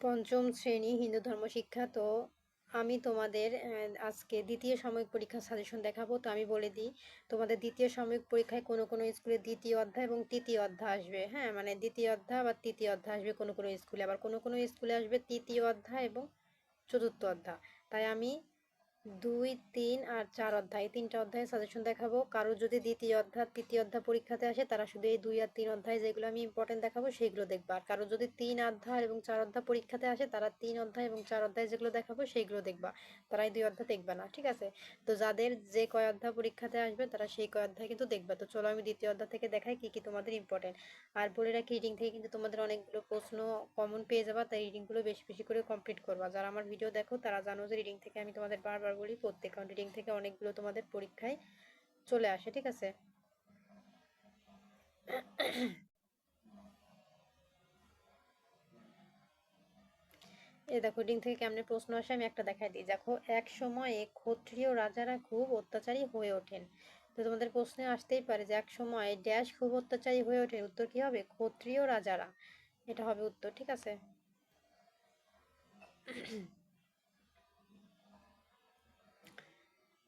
পঞ্চম শ্রেণী হিন্দু ধর্ম শিক্ষা। তো আমি তোমাদের আজকে দ্বিতীয় সাময়িক পরীক্ষার সাজেশন দেখাবো। তো আমি বলে দিই, তোমাদের দ্বিতীয় সাময়িক পরীক্ষায় কোনো কোনো স্কুলে দ্বিতীয় অধ্যায় এবং তৃতীয় অধ্যায় আসবে। হ্যাঁ, মানে দ্বিতীয় অধ্যায় বা তৃতীয় অধ্যায় আসবে কোনো কোনো স্কুলে, আবার কোনো কোনো স্কুলে আসবে তৃতীয় অধ্যায় এবং চতুর্থ অধ্যায়। তাই আমি 2, 3 আর 4 অধ্যায়, এই 3টা অধ্যায়ের সাজেশন দেখাবো। কারো যদি দ্বিতীয় অধ্যায় তৃতীয় অধ্যায় পরীক্ষাতে আসে, তারা শুধু এই 2 আর 3 অধ্যায় যেগুলো আমি ইম্পর্টেন্ট দেখাবো সেইগুলো দেখবা। আর কারো যদি 3 অধ্যায় এবং 4 অধ্যায় পরীক্ষাতে আসে, তারা 3 অধ্যায় এবং 4 অধ্যায় যেগুলো দেখাবো সেইগুলো দেখবা, তারা এই 2 অধ্যায় দেখবা না, ঠিক আছে? তো যাদের যে কয় অধ্যায় পরীক্ষাতে আসবে তারা সেই কয় অধ্যায় কিন্তু দেখবা। তো চলো আমি দ্বিতীয় অধ্যায় থেকে দেখাই কি কি তোমাদের ইম্পর্টেন্ট। আর বলে রাখি, রিডিং থেকে কিন্তু তোমাদের অনেকগুলো প্রশ্ন কমন পেয়ে যাবা, তাই রিডিংগুলো বেশি বেশি করে কমপ্লিট করবা। যারা আমার ভিডিও দেখো তারা জানো যে রিডিং থেকে আমি তোমাদের বারবার বলি প্রত্যেক, কারণ রিডিং থেকে অনেকগুলো তোমাদের পরীক্ষায় চলে আসে, ঠিক আছে? এই দেখো রিডিং থেকে কেমনে প্রশ্ন আসে আমি একটা দেখাই দিই। দেখো, এক সময়ে ক্ষত্রিয় রাজারা খুব অত্যাচারী হয়ে ওঠেন। তো তোমাদের প্রশ্নে আসতেই পারে যে এক সময় ড্যাশ খুব অত্যাচারী হয়ে ওঠেন, উত্তর কি হবে? ক্ষত্রিয় রাজারা, এটা হবে উত্তর, ঠিক আছে?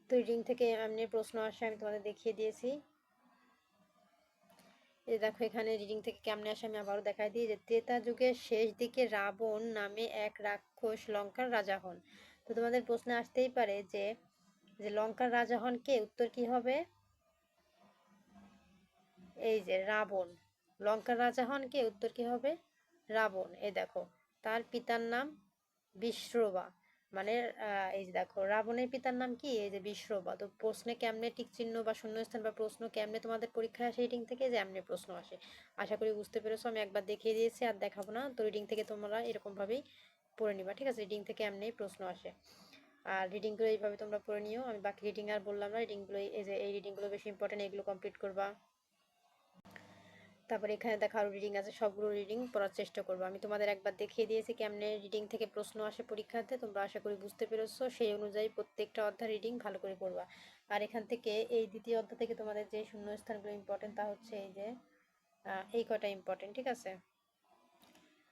তো রিডিং থেকে এমনি প্রশ্ন আসে আমি তোমাদের দেখিয়ে দিয়েছি। এই দেখো এখানে রিডিং থেকে কেমনে আসে আমি আবারও দেখাই দিই যে ত্রেতা যুগের শেষ দিকে রাবণ নামে এক রাক্ষস লঙ্কার রাজা হন। তো তোমাদের প্রশ্নে আসতেই পারে যে যে লঙ্কার রাজা হন কে, উত্তর কি হবে? এই যে রাবণ। লঙ্কার রাজা হন কে, উত্তর কি হবে? রাবণ। এই দেখো, তার পিতার নাম বিশ্ববা। মানে এই যে দেখো রাবণের পিতার নাম কি, এই যে বিশ্ববা। তো প্রশ্নে কেমনে টিক চিহ্ন বা শূন্যস্থান বা প্রশ্ন কেমনে তোমাদের পরীক্ষায় আসে রিডিং থেকে, যে এমনি প্রশ্ন আসে। আশা করি বুঝতে পেরেছো, আমি একবার দেখিয়ে দিয়েছি আর দেখাবো না। তো রিডিং থেকে তোমরা এরকম ভাবেই পড়ে নিবা, ঠিক আছে? রিডিং থেকে এমনি প্রশ্ন আসে। আর রিডিংগুলো এইভাবে তোমরা পড়ে নিও, আমি বাকি রিডিং আর বললাম না। রিডিংগুলো এই যে এই রিডিংগুলো বেশি ইম্পর্টেন্ট, এগুলো কমপ্লিট করবা। তারপরে এখানে দেখা আরো রিডিং আছে, সবগুলো রিডিং পড়ার চেষ্টা করবো। আমি তোমাদের একবার দেখিয়ে দিয়েছি কেমনে রিডিং থেকে প্রশ্ন আসে পরীক্ষাতে, তোমরা আশা করি বুঝতে পেরেছো। সেই অনুযায়ী প্রত্যেকটা অধ্যায় রিডিং ভালো করে পড়বা। আর এখান থেকে এই দ্বিতীয় অধ্যায় থেকে তোমাদের যে শূন্যস্থানগুলো ইম্পর্টেন্ট তা হচ্ছে এই যে এই কটা ইম্পর্টেন্ট, ঠিক আছে?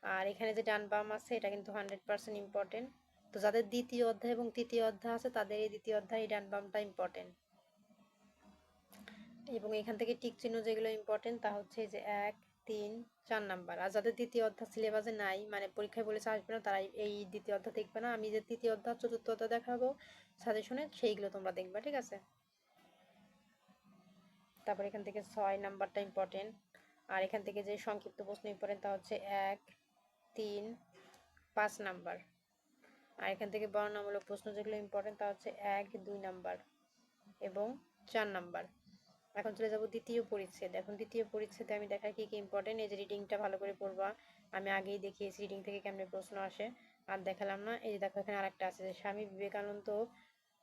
আর এখানে যে ডান বাম আছে এটা কিন্তু 100% ইম্পর্টেন্ট। তো যাদের দ্বিতীয় অধ্যায় এবং তৃতীয় অধ্যায় আছে তাদের এই দ্বিতীয় অধ্যায় ডান বামটা ইম্পর্টেন্ট। এবং এখান থেকে টিক চিহ্ন যেগুলো ইম্পর্টেন্ট তা হচ্ছে যে 1, 3, 4 নাম্বার। আর যাদের দ্বিতীয় অধ্যায় সিলেবাসে নাই, মানে পরীক্ষায় বলেছে আসবে না, তারা এই দ্বিতীয় অধ্যায় দেখবে না। আমি যে তৃতীয় অধ্যায় চতুর্থ অধ্যায় দেখাবো সাজেশনে, সেইগুলো তোমরা দেখবা, ঠিক আছে? তারপর এখান থেকে 6 নাম্বারটা ইম্পর্টেন্ট। আর এখান থেকে যে সংক্ষিপ্ত প্রশ্ন ইম্পর্টেন্ট তা হচ্ছে 1, 3, 5 নাম্বার। আর এখান থেকে বর্ণনামূলক প্রশ্ন যেগুলো ইম্পর্টেন্ট তা হচ্ছে 1, 2 নাম্বার এবং 4 নাম্বার। এখন চলে যাব দ্বিতীয় পরিচ্ছেদ। এখন দ্বিতীয় পরিচ্ছেদে আমি দেখাই কি কি ইম্পর্টেন্ট। এই যে রিডিংটা ভালো করে পড়বা, আমি আগেই দেখিয়েছি রিডিং থেকে কেমনে প্রশ্ন আসে, আর দেখালাম না। এই যে দেখো এখানে আরেকটা আছে যে স্বামী বিবেকানন্দ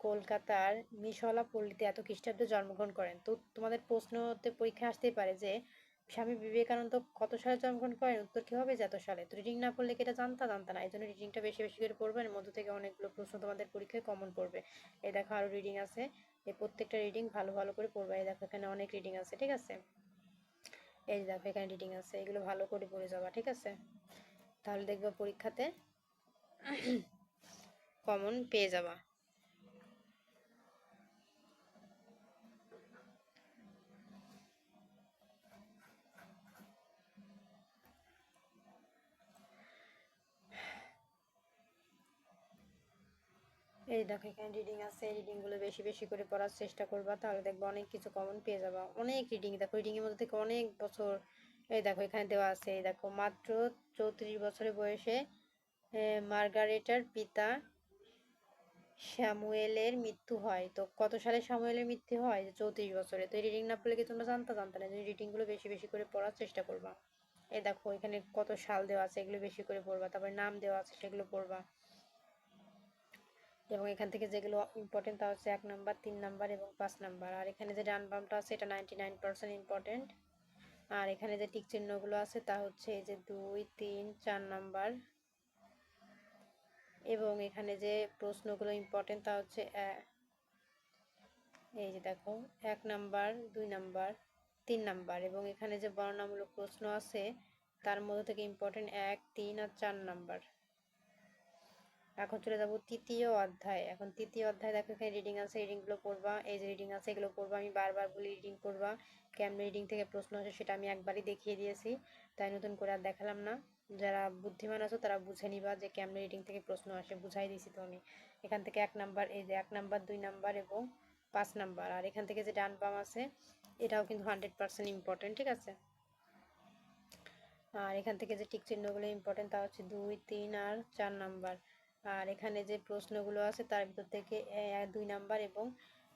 কলকাতার মিশলা পল্লীতে এত খ্রিস্টাব্দে জন্মগ্রহণ করেন। তো তোমাদের প্রশ্নতে পরীক্ষা আসতেই পারে যে স্বামী বিবেকানন্দ কত সালে জন্মগ্রহণ করেন, উত্তর কি হবে? যে এত সালে। তো রিডিং না পড়লে কি এটা জানতা না? এই জন্য রিডিংটা বেশি বেশি করে পড়বে, এর মধ্যে থেকে অনেকগুলো প্রশ্ন তোমাদের পরীক্ষায় কমন পড়বে। এই দেখো আরো রিডিং আছে, এই প্রত্যেকটা রিডিং ভালো ভালো করে পড়বা। এই দেখো এখানে অনেক রিডিং আছে, ঠিক আছে? এই দেখো এখানে রিডিং আছে, এগুলো ভালো করে পড়ে যাবা, ঠিক আছে? তাহলে দেখবা পরীক্ষাতে কমন পেয়ে যাবা। এই দেখো এখানে রিডিং আছে, এই রিডিংগুলো বেশি বেশি করে পড়ার চেষ্টা করবা, তাহলে দেখবা অনেক কিছু কমন পেয়ে যাবা। অনেক রিডিং, দেখো রিডিংয়ের মধ্যে থেকে অনেক বছর। এই দেখো এখানে দেওয়া আছে, এই দেখো মাত্র 34 বছরের বয়সে মার্গারেটার পিতা স্যামুয়েলের মৃত্যু হয়। তো কত সালে স্যামুয়েলের মৃত্যু হয়? যে 34 বছরে। তো এই রিডিং না পড়লে কি তোমরা জানতা না? যে রিডিংগুলো বেশি বেশি করে পড়ার চেষ্টা করবা। এই দেখো এখানে কত সাল দেওয়া আছে, এগুলো বেশি করে পড়বা। তারপরে নাম দেওয়া আছে, সেগুলো পড়বা। এবং এখান থেকে যেগুলো ইম্পর্টেন্ট তা হচ্ছে 1 নাম্বার, 3 নাম্বার এবং 5 নাম্বার। আর এখানে যে ডান বামটা আছে এটা 99% ইম্পর্টেন্ট। আর এখানে যে টিক চিহ্নগুলো আছে তা হচ্ছে এই যে 2, 3, 4 নাম্বার। এবং এখানে যে প্রশ্নগুলো ইম্পর্টেন্ট তা হচ্ছে এই যে দেখো 1 নাম্বার, 2 নাম্বার, 3 নাম্বার। এবং এখানে যে বর্ণনামূলক প্রশ্ন আছে তার মধ্যে থেকে ইম্পর্টেন্ট 1, 3 আর 4 নাম্বার। এখন চলে যাব তৃতীয় অধ্যায়। এখন তৃতীয় অধ্যায় দেখো এখানে রিডিং আছে, রিডিংগুলো পড়বা। এই যে রিডিং আছে এগুলো পড়বা, আমি বারবার বলি রিডিং পড়বা। কেমন রিডিং থেকে প্রশ্ন আসে সেটা আমি একবারই দেখিয়ে দিয়েছি, তাই নতুন করে আর দেখালাম না। যারা বুদ্ধিমান আছো তারা বুঝে নিবা যে কেমন রিডিং থেকে প্রশ্ন আসে, বুঝাই দিয়েছি তো আমি। এখান থেকে 1 নাম্বার, এই যে 1 নাম্বার 2 নাম্বার এবং 5 নাম্বার। আর এখান থেকে যে ডান বাম আছে এটাও কিন্তু 100% ইম্পর্টেন্ট, ঠিক আছে। আর এখান থেকে যে টিক চিহ্নগুলো ইম্পর্টেন্ট তা হচ্ছে 2 3 আর 4 নাম্বার। আর এখানে যে প্রশ্নগুলো আছে তার ভিতর থেকে 2 নাম্বার এবং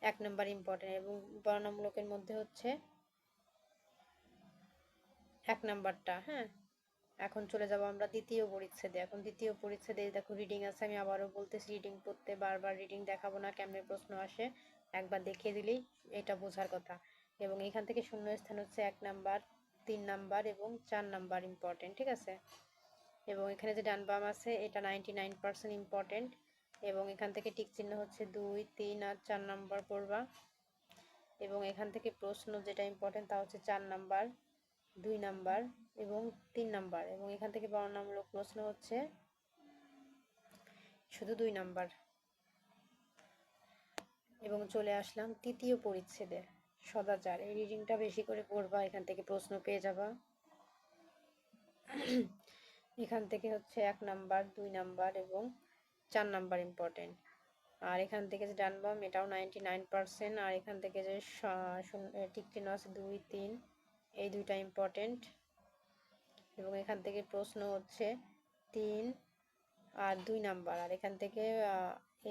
1 নাম্বার ইম্পর্টেন্ট, এবং বর্ণনামূলকের মধ্যে হচ্ছে 1 নাম্বারটা। হ্যাঁ, এখন চলে যাব আমরা দ্বিতীয় পরিচ্ছেদে। এখন দ্বিতীয় পরিচ্ছেদে দেখো রিডিং আছে, আমি আবারও বলতেছি রিডিং পড়তে, বারবার রিডিং দেখাবো না, কেমনে প্রশ্ন আসে একবার দেখিয়ে দিলেই এটা বোঝার কথা। এবং এখান থেকে শূন্য স্থান হচ্ছে 1 নাম্বার 3 নাম্বার এবং 4 নাম্বার ইম্পর্টেন্ট, ঠিক আছে। এবং এখানে যে ডান বাম আছে এটা 99% ইম্পর্টেন্ট। এবং এখান থেকে টিক চিহ্ন হচ্ছে 2 3 আর 4 নাম্বার পড়বা। এবং এখান থেকে প্রশ্ন যেটা ইম্পর্টেন্ট তা হচ্ছে 4 নাম্বার 2 নাম্বার এবং 3 নাম্বার। এবং এখান থেকে বর্ণনামূলক প্রশ্ন হচ্ছে শুধু 2 নাম্বার। এবং চলে আসলাম তৃতীয় পরিচ্ছেদে, সদাচার। এই রিডিংটা বেশি করে পড়বা, এখান থেকে প্রশ্ন পেয়ে যাবা। এখান থেকে হচ্ছে 1 নাম্বার 2 নাম্বার এবং 4 নাম্বার ইম্পর্টেন্ট। আর এখান থেকে যে ডান বাম এটাও 99%। আর এখান থেকে যে টিক চিহ্ন আছে 2 3 এই দুইটা ইম্পর্টেন্ট। এবং এখান থেকে প্রশ্ন হচ্ছে 3 আর 2 নাম্বার। আর এখান থেকে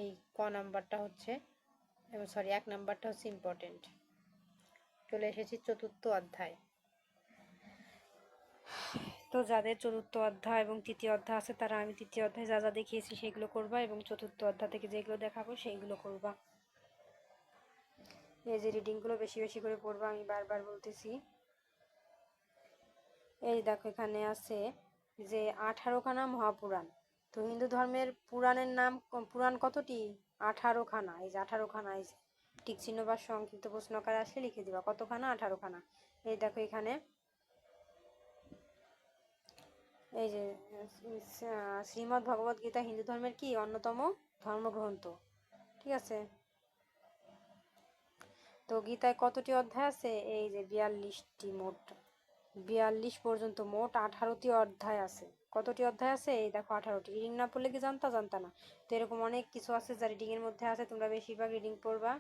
এই ক নাম্বারটা হচ্ছে, সরি 1 নাম্বারটা হচ্ছে ইম্পর্টেন্ট। চলে এসেছি চতুর্থ অধ্যায়। তো যাদের চতুর্থ অধ্যায় এবং তৃতীয় অধ্যায় আছে তারা আমি তৃতীয় অধ্যায় যা যা দেখিয়েছি সেগুলো করবা, এবং চতুর্থ অধ্যায় থেকে যেগুলো দেখাবো সেইগুলো করবা। এই যে রিডিংগুলো বেশি বেশি করে পড়বা, আমি বারবার বলতেছি। এই দেখো এখানে আছে যে 18খানা মহাপুরাণ। তো হিন্দু ধর্মের পুরাণের নাম, পুরাণ কতটি? 18খানা। এই যে 18খানা, এই যে টিক চিহ্ন বা সংক্ষিপ্ত প্রশ্ন আকারে আসলে লিখে দিবা কতখানা, 18খানা। এই দেখো এখানে এই যে শ্রীমদ্ ভগবদ গীতা হিন্দু ধর্মের কি অন্যতম ধর্মগ্রন্থ, ঠিক আছে। তো গীতায় কতটি অধ্যায় আছে? এই যে 42টি, মোট 42 পর্যন্ত মোট 18টি অধ্যায় আছে। কতটি অধ্যায় আছে? এই দেখো 18টি। রিডিং না পড়লে কি জানতা না। তো এরকম অনেক কিছু আছে যা রিডিং এর মধ্যে আছে, তোমরা বেশিরভাগ রিডিং পড়বা।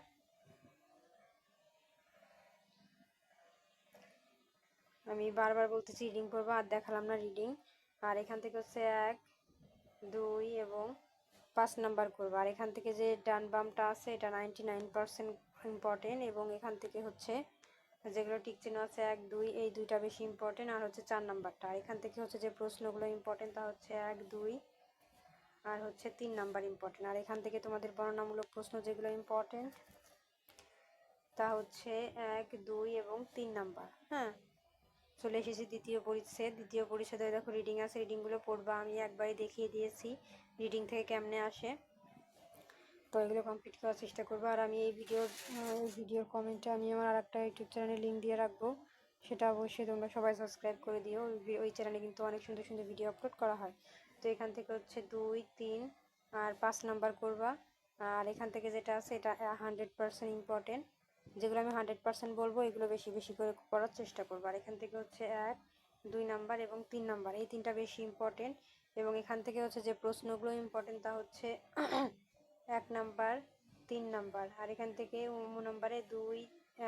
আমি বারবার বলতেছি রিডিং পড়বা, আর দেখালাম না রিডিং। আর এখান থেকে হচ্ছে 1 2 এবং 5 নাম্বার করবা। আর এখান থেকে যে ডান বামটা আছে এটা 99% ইম্পর্টেন্ট। এবং এখান থেকে হচ্ছে যেগুলো টিক চিহ্ন আছে 1 2 এই দুইটা বেশি ইম্পর্টেন্ট, আর হচ্ছে 4 নাম্বারটা। আর এখান থেকে হচ্ছে যে প্রশ্নগুলো ইম্পর্টেন্ট তা হচ্ছে 1 2 আর হচ্ছে 3 নাম্বার ইম্পর্টেন্ট। আর এখান থেকে তোমাদের বর্ণনামূলক প্রশ্ন যেগুলো ইম্পর্টেন্ট তা হচ্ছে 1 2 এবং 3 নাম্বার। হ্যাঁ, চলে এসেছি দ্বিতীয় পরিচ্ছেদ। দ্বিতীয় পরিচ্ছেদে দেখো রিডিং আছে, রিডিংগুলো পড়বা, আমি একবারই দেখিয়ে দিয়েছি রিডিং থেকে কেমনে আসে। তো এগুলো কমপ্লিট করার চেষ্টা করবো। আর আমি এই ভিডিওর কমেন্টে আমি আমার আরেকটা ইউটিউব চ্যানেলের লিঙ্ক দিয়ে রাখবো, সেটা অবশ্যই তোমরা সবাই সাবস্ক্রাইব করে দিও। ওই চ্যানেলে কিন্তু অনেক সুন্দর সুন্দর ভিডিও আপলোড করা হয়। তো এখান থেকে হচ্ছে 2 3 আর 5 নাম্বার করবা। আর এখান থেকে যেটা আছে এটা 100% ইম্পর্টেন্ট। যেগুলো আমি 100% বলবো এগুলো বেশি বেশি করে করার চেষ্টা করবো। আর এখান থেকে হচ্ছে 1 2 নাম্বার এবং 3 নাম্বার, এই তিনটা বেশি ইম্পর্টেন্ট। এবং এখান থেকে হচ্ছে যে প্রশ্নগুলো ইম্পর্টেন্ট তা হচ্ছে 1 নাম্বার 3 নাম্বার। আর এখান থেকে নাম্বারে 2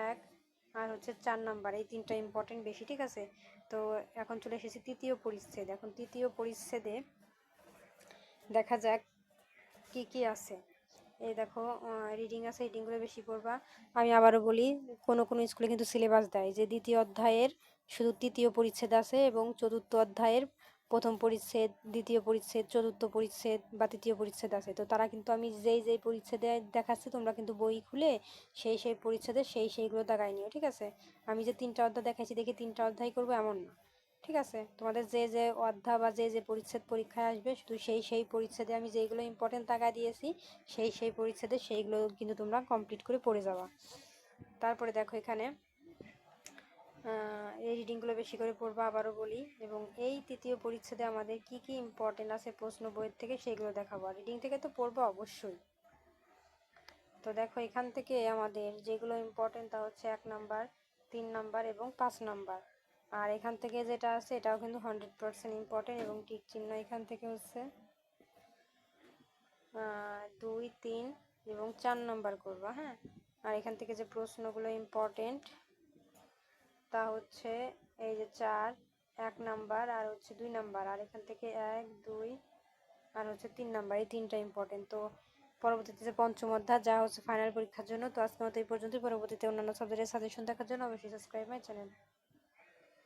1 আর হচ্ছে 4 নাম্বার, এই তিনটা ইম্পর্টেন্ট বেশি, ঠিক আছে। তো এখন চলে এসেছি তৃতীয় পরিচ্ছেদ। এখন তৃতীয় পরিচ্ছেদে দেখা যাক কি কি আছে। এই দেখো রিডিং আছে, রিডিংগুলো বেশি পড়বা। আমি আবারও বলি, কোনো কোনো স্কুলে কিন্তু সিলেবাস দেয় যে দ্বিতীয় অধ্যায়ের শুধু তৃতীয় পরিচ্ছেদ আছে, এবং চতুর্থ অধ্যায়ের প্রথম পরিচ্ছেদ, দ্বিতীয় পরিচ্ছেদ, চতুর্থ পরিচ্ছেদ বা তৃতীয় পরিচ্ছেদ আছে। তো তারা কিন্তু আমি যেই পরিচ্ছেদে দেখাচ্ছি তোমরা কিন্তু বই খুলে সেই পরিচ্ছেদে সেইগুলো দাগাই নিও, ঠিক আছে। আমি যে 3টা অধ্যায় দেখাইছি দেখে 3টা অধ্যায় করবো এমন না, ঠিক আছে। তোমাদের যে অধ্যায় বা যে পরিচ্ছেদ পরীক্ষায় আসবে শুধু সেই পরিচ্ছেদে আমি যেইগুলো ইম্পর্টেন্ট টাকা দিয়েছি সেই পরিচ্ছেদে সেইগুলো কিন্তু তোমরা কমপ্লিট করে পড়ে যাবা। তারপরে দেখো এখানে এই রিডিংগুলো বেশি করে পড়বা, আবারও বলি। এবং এই তৃতীয় পরিচ্ছেদে আমাদের কি কি ইম্পর্টেন্ট আছে প্রশ্ন বইয়ের থেকে সেগুলো দেখাবো। আর রিডিং থেকে তো পড়বা অবশ্যই। তো দেখো এখান থেকে আমাদের যেগুলো ইম্পর্টেন্ট তা হচ্ছে 1 নাম্বার, 3 নাম্বার এবং 5 নাম্বার। আর এখান থেকে যেটা আছে এটাও কিন্তু 100% ইম্পর্টেন্ট এবং টিক চিহ্ন এখান থেকে হচ্ছে 2, 3 এবং 4 নাম্বার করবা। হ্যাঁ, আর এখান থেকে যে প্রশ্নগুলো ইম্পর্টেন্ট তা হচ্ছে এই যে 4, 1 নাম্বার আর হচ্ছে 2 নাম্বার। আর এখান থেকে 1, 2 আর হচ্ছে 3 নাম্বার, এই তিনটা ইম্পর্টেন্ট। তো পরবর্তীতে যে পঞ্চম অধ্যায় যা হচ্ছে ফাইনাল পরীক্ষার জন্য। তো আজকের মতো এই পর্যন্তই। পরবর্তীতে অন্যান্য সাবজেক্টের সাজেশন দেখার জন্য অবশ্যই সাবস্ক্রাইব মাই চ্যানেল।